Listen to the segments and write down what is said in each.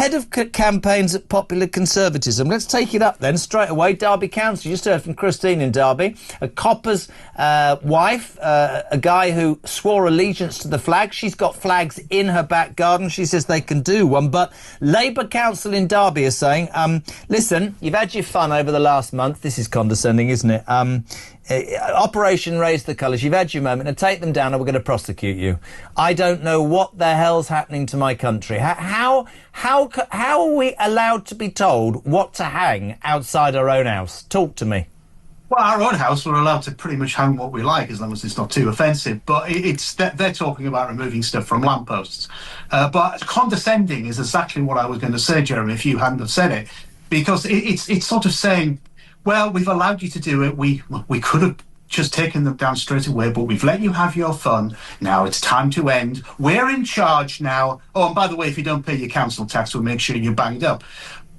head of campaigns at Popular Conservatism. Let's take it up then straight away. Derby Council, you just heard from Christine in Derby, a copper's wife, a guy who swore allegiance to the flag. She's got flags in her back garden. She says they can do one, but Labour Council in Derby are saying, listen, you've had your fun over the last month. This is condescending, isn't it? Operation Raise the Colours. You've had your moment. Now take them down, or we're going to prosecute you. I don't know what the hell's happening to my country. How are we allowed to be told what to hang outside our own house? Talk to me. Well, our own house, we're allowed to pretty much hang what we like as long as it's not too offensive. But they're talking about removing stuff from lampposts. But condescending is exactly what I was going to say, Jeremy, if you hadn't have said it, because it's sort of saying, well, we've allowed you to do it. We could have just taken them down straight away, but we've let you have your fun. Now it's time to end. We're in charge now. Oh, and by the way, if you don't pay your council tax, we'll make sure you're banged up.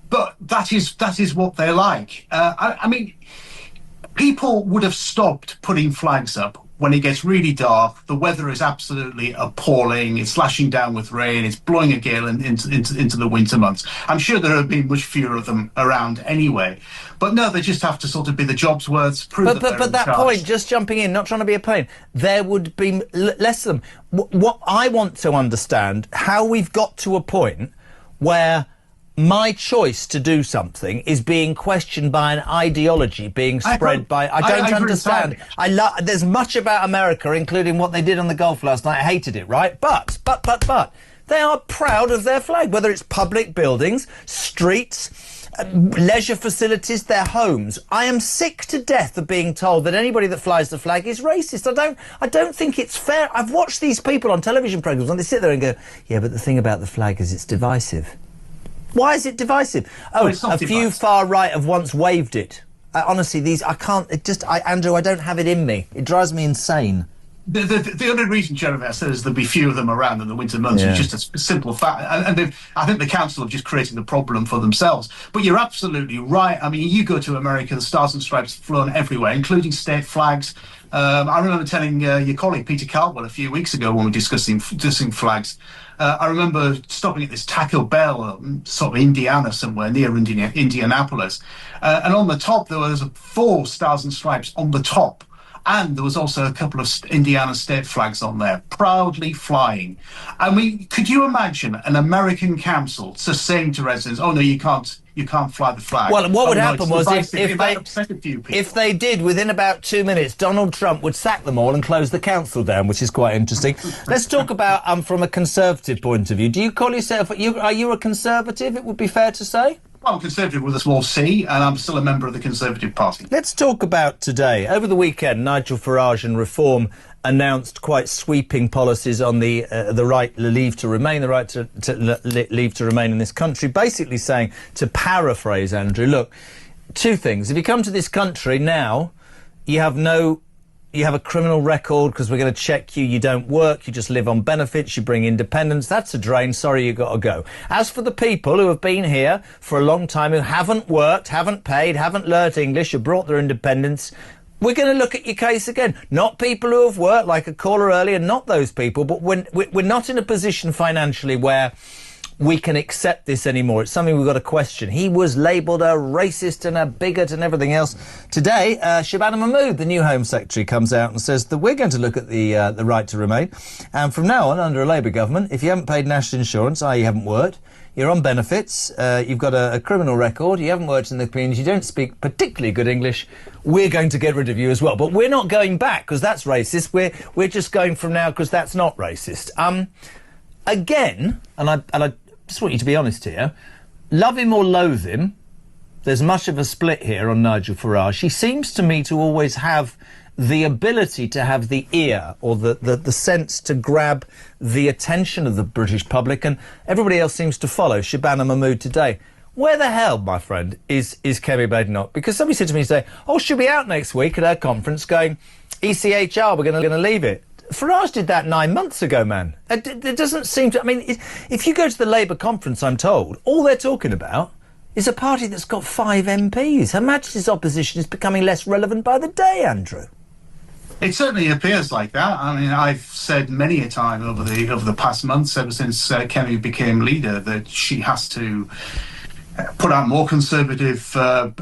But that is what they're like. I mean, people would have stopped putting flags up when it gets really dark. The weather is absolutely appalling. It's slashing down with rain. It's blowing a gale into the winter months. I'm sure there have been much fewer of them around anyway. But no, they just have to sort of be the job's words. But that point, just jumping in, not trying to be a pain, there would be less of them. What I want to understand, how we've got to a point where my choice to do something is being questioned by an ideology being spread by... I don't understand. There's much about America, including what they did on the Gulf last night. I hated it, right? But they are proud of their flag, whether it's public buildings, streets, leisure facilities, their homes. I am sick to death of being told that anybody that flies the flag is racist. I don't think it's fair. I've watched these people on television programmes and they sit there and go, yeah, but the thing about the flag is it's divisive. Why is it divisive? Oh, a few far right have once waved it. Honestly, Andrew, I don't have it in me. It drives me insane. The only reason, Jeremy, I said is there'll be fewer of them around in the winter months. Yeah. It's just a simple fact. And I think the council have just created the problem for themselves. But you're absolutely right. I mean, you go to America, the Stars and Stripes have flown everywhere, including state flags. I remember telling your colleague, Peter Caldwell, a few weeks ago when we were discussing flags, I remember stopping at this Taco Bell, sort of Indiana somewhere, near Indianapolis. And on the top, there was 4 Stars and Stripes on the top. And there was also a couple of Indiana state flags on there, proudly flying. I mean, could you imagine an American council just saying to residents, oh, no, you can't fly the flag? Well, what would happen was if they did, within about 2 minutes, Donald Trump would sack them all and close the council down, which is quite interesting. Let's talk about, from a Conservative point of view. Do you call yourself, are you a Conservative, it would be fair to say? I'm Conservative with a small c, and I'm still a member of the Conservative Party. Let's talk about today. Over the weekend, Nigel Farage and Reform announced quite sweeping policies on the right leave to remain, the right to leave to remain in this country, basically saying, to paraphrase Andrew, look, 2 things. If you come to this country now, you have a criminal record because we're going to check you. You don't work. You just live on benefits. You bring independence. That's a drain. Sorry, you got to go. As for the people who have been here for a long time, who haven't worked, haven't paid, haven't learnt English, who brought their independence, we're going to look at your case again. Not people who have worked, like a caller earlier, not those people, but we're not in a position financially where we can accept this anymore. It's something we've got to question. He was labelled a racist and a bigot and everything else. Today, Shabana Mahmood, the new Home Secretary, comes out and says that we're going to look at the right to remain. And from now on, under a Labour government, if you haven't paid national insurance, i.e. you haven't worked, you're on benefits, you've got a criminal record, you haven't worked in the community, you don't speak particularly good English, we're going to get rid of you as well. But we're not going back because that's racist. We're just going from now because that's not racist. Again, and I just want you to be honest here, love him or loathe him, there's much of a split here on Nigel Farage. He seems to me to always have the ability to have the ear or the sense to grab the attention of the British public, and everybody else seems to follow. Shabana Mahmood today. Where the hell, my friend, is Kemi Badenoch? Because somebody said to me today, oh, she'll be out next week at her conference going, ECHR, we're going to leave it. Farage did that 9 months ago, man. It doesn't seem to... I mean, if you go to the Labour conference, I'm told, all they're talking about is a party that's got 5 MPs. Her Majesty's opposition is becoming less relevant by the day, Andrew. It certainly appears like that. I mean, I've said many a time over the past months, ever since Kemi became leader, that she has to put out more conservative, well,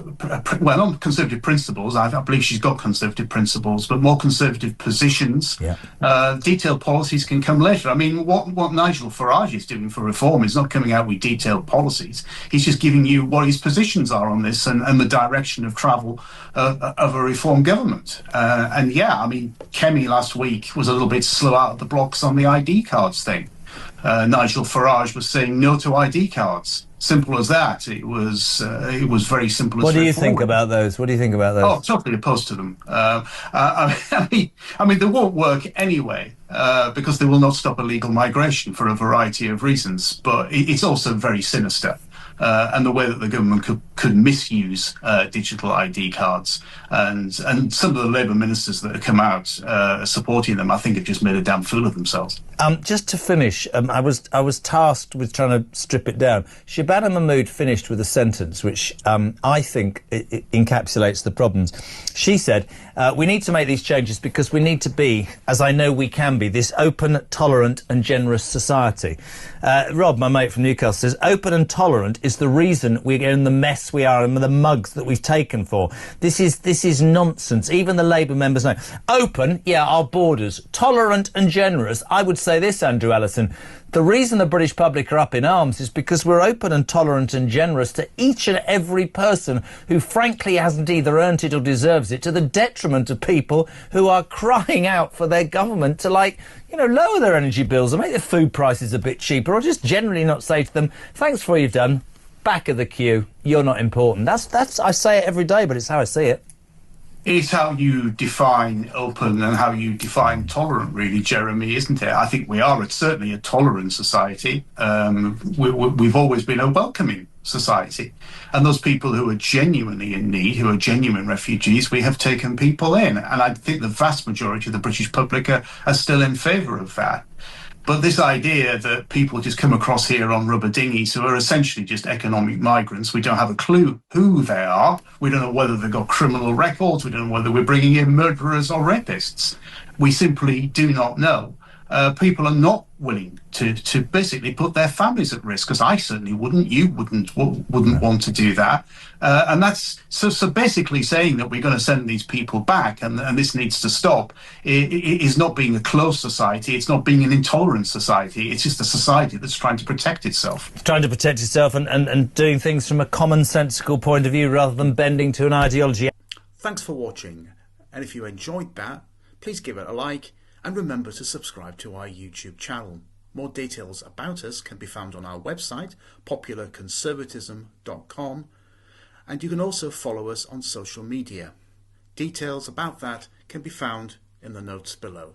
not conservative principles. I believe she's got conservative principles, but more conservative positions. Yeah. Detailed policies can come later. I mean, what Nigel Farage is doing for reform is not coming out with detailed policies. He's just giving you what his positions are on this and the direction of travel of a reform government. And yeah, I mean, Kemi last week was a little bit slow out of the blocks on the ID cards thing. Nigel Farage was saying no to ID cards. Simple as that. It was very simple. What do you think about those? What do you think about those? Oh, totally opposed to them. I mean, they won't work anyway because they will not stop illegal migration for a variety of reasons. But it's also very sinister. And the way that the government could misuse digital ID cards, and some of the Labour ministers that have come out supporting them, I think, have just made a damn fool of themselves. Just to finish, I was tasked with trying to strip it down. Shabana Mahmood finished with a sentence which I think it encapsulates the problems. She said, we need to make these changes because we need to be, as I know we can be, this open, tolerant and generous society. Rob, my mate from Newcastle, says, open and tolerant is the reason we're in the mess we are and the mugs that we've taken for. This is nonsense. Even the Labour members know. Open, yeah, our borders. Tolerant and generous. I would say this, Andrew Allison. The reason the British public are up in arms is because we're open and tolerant and generous to each and every person who frankly hasn't either earned it or deserves it, to the detriment of people who are crying out for their government to, like, you know, lower their energy bills or make their food prices a bit cheaper, or just generally not say to them, thanks for what you've done, back of the queue, you're not important. That's I say it every day, but it's how I see it. It's how you define open and how you define tolerant, really, Jeremy, isn't it? I think we are certainly a tolerant society. We've always been a welcoming society. And those people who are genuinely in need, who are genuine refugees, we have taken people in. And I think the vast majority of the British public are still in favour of that. But this idea that people just come across here on rubber dinghies who are essentially just economic migrants, we don't have a clue who they are. We don't know whether they've got criminal records. We don't know whether we're bringing in murderers or rapists. We simply do not know. People are not willing to basically put their families at risk, because I certainly wouldn't. You wouldn't want to do that. And that's so basically saying that we're going to send these people back and this needs to stop. It is not being a closed society. It's not being an intolerant society. It's just a society that's trying to protect itself. It's trying to protect itself and doing things from a commonsensical point of view rather than bending to an ideology. Thanks for watching. And if you enjoyed that, please give it a like. And remember to subscribe to our YouTube channel. More details about us can be found on our website, popularconservatism.com, and you can also follow us on social media. Details about that can be found in the notes below.